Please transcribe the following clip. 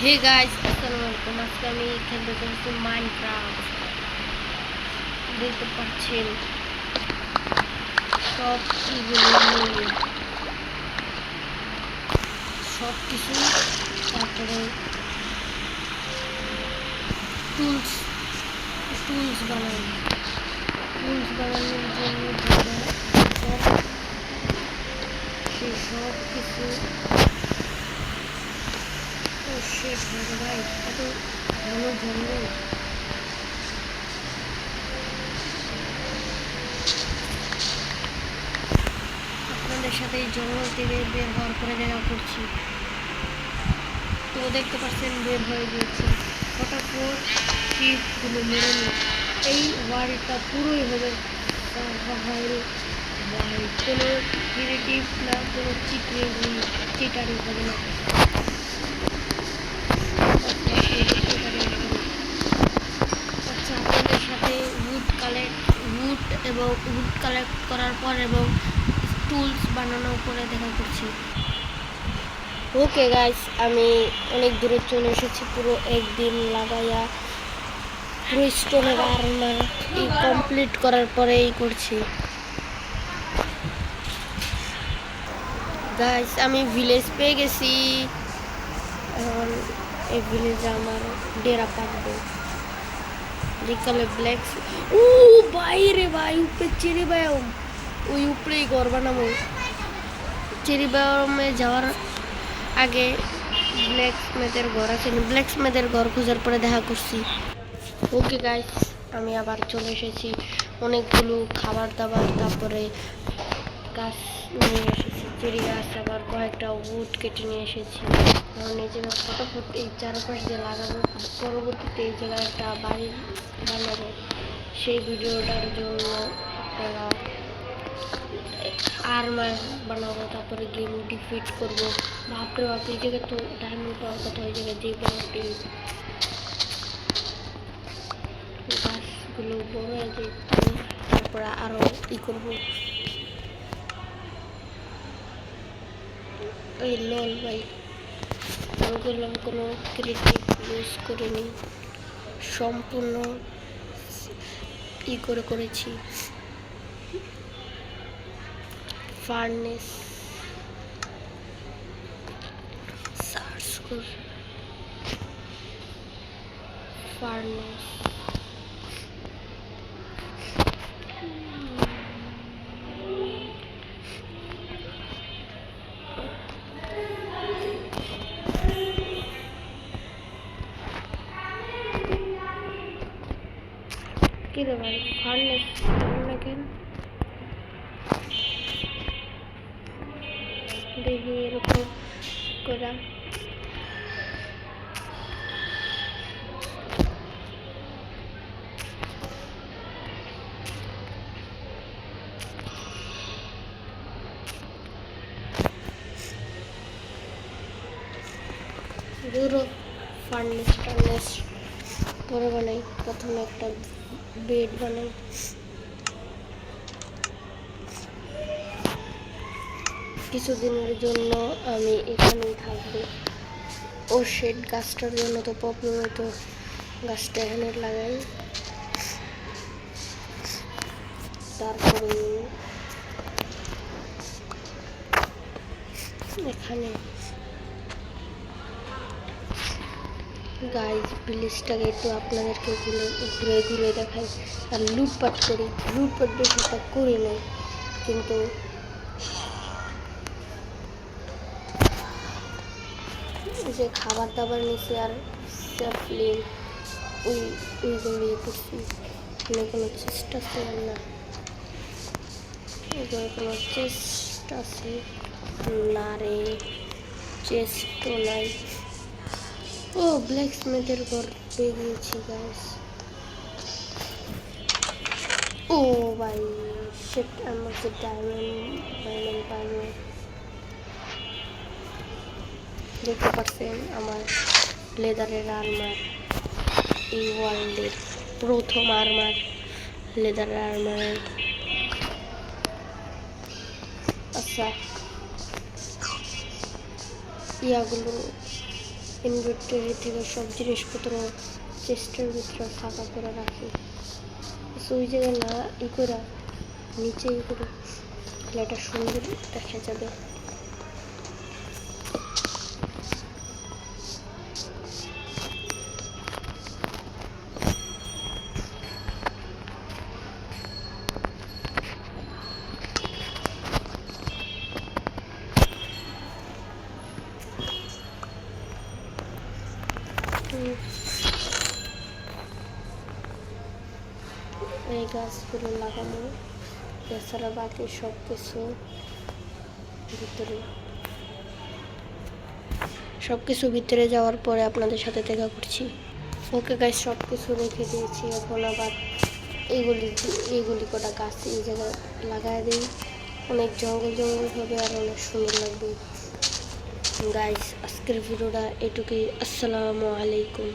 Hey guys, আসসালামু আলাইকুম। আজকে আমি খেলতে চলেছি মাইনক্রাফট। দেখতে পাচ্ছেন সব সব কিছু, তারপরে টুলস টুলস বানানো টুলস বানানোর জন্য সেই সব কিছু শেষ হয়ে ভাই, এত ভালো জঙ্গল। আপনাদের সাথে এই জঙ্গল থেকে বের হওয়ার পরে দেখা করছি, তো দেখতে পাচ্ছেন বের হয়ে গিয়েছে। ফটাফট শিপগুলো মেরে নিই। এই ওয়ার্ল্ডটা পুরোই হবে কোনো ক্রিয়েটিভ না, কোনো চিটারি হবে না। আচ্ছা, আপনাদের সাথে উড এবং উড কালেক্ট করার পর এবং টুলস বানানোর পরে দেখা করছি। ওকে গাইস, আমি অনেক দূরে চলে এসেছি। পুরো একদিন লাগাইয়া পুরো স্টোনের আর্মার এই কমপ্লিট করার পরেই করছি। গাইস, আমি ভিলেজ পেয়ে গেছি। এখন এই ভিলেজে আমার ডেরা পাকবো। বিকালে ব্ল্যাক ও বাইরে ভাই, উপরে চেরি বায়ম, ওই উপরেই ঘর বানাবো। চেরি বায়মে যাওয়ার আগে ব্ল্যাক স্মিথের ঘর আছে, ব্ল্যাক স্মিথের ঘর খোঁজার পরে দেখা করছি। ওকে গাইস, আমি আবার চলে এসেছি। অনেকগুলো খাবার দাবার, তারপরে গাছ নিয়ে এসেছি, চেরি গাছ, আবার কয়েকটা উড কেটে নিয়ে এসেছি। নিজেরা ফটোফট এই চারপাশ দিয়ে লাগাবো। পরবর্তীতে এই জায়গায় একটা বাড়ি বানাবো। সেই ভিডিওটার জন্য আপনারা আর্মার বানাবো, তারপরে গেম ডিফিট করবো। বাপরে বাপ, এই জায়গায় তো ডায়মন্ড পাওয়ার কথা। ওই জায়গায় যে ব্লকটি গাছগুলো বড় হয়ে যায়, তারপরে আরো করবো। এই লল ভাই, আমি বললাম কোনো ক্রিয়েটিভ ইউজ করিনি, সম্পূর্ণ করেছি। ফার্নেস সার্চ কর, ফার্নেস কি রে ভাই, ফার্নেস না কেন দেখি এরকম করা। পুরো ফার্নেস পরে বানাই। প্রথমে একটা বেড বানাই। কিছুদিনের জন্য আমি এখানেই থাকবো। ও শেড গাছটার জন্য তো প্রবলেম হতো, গাছটা এখানে লাগাই। তারপরে এখানে গাইজ ভিলেজটাকে একটু আপনাদেরকে ঘুরে ঘুরে দেখাই। আর লুটপাট করি, লুটপাট বেশি তা করি নাই, কিন্তু যে খাবার দাবার নিচে আর সেফলি ওইগুলো ইয়ে করছি। কোনো চেষ্টা ছিল না, ওইগুলো কোনো চেষ্টা আছে না রে, চেষ্টা নাই। ও ব্ল্যাক স্মিথের ঘর পেয়ে গিয়েছি গাইস। ও ভাই শিট, আমার যে ডায়মন্ড দেখতে পাচ্ছেন আমার লেদারের আর্মার, এই ওয়ার্ল্ডের প্রথম আর্মার, লেদারের আর্মার। আচ্ছা, ইয়াগুলো ইনভেন্টরি থেকে সব জিনিসপত্র চেস্টের ভিতরে ফাঁকা করে রাখি। ওই জায়গায় না করে নিচে করে তাহলে এটা সুন্দর দেখা যাবে। এই গাছগুলো লাগানো, এছাড়া বাকি সব কিছু ভিতরে ভিতরে যাওয়ার পরে আপনাদের সাথে দেখা করছি। ওকে গাছ সব কিছু রেখে দিয়েছি। এখন আবার এইগুলি কটা গাছ এই জায়গায় লাগাই দিই, অনেক জঙ্গল হবে আর অনেক সুন্দর লাগবে। গাইস আজকের ভিডিওটা এটুকুই। আসসালামু আলাইকুম।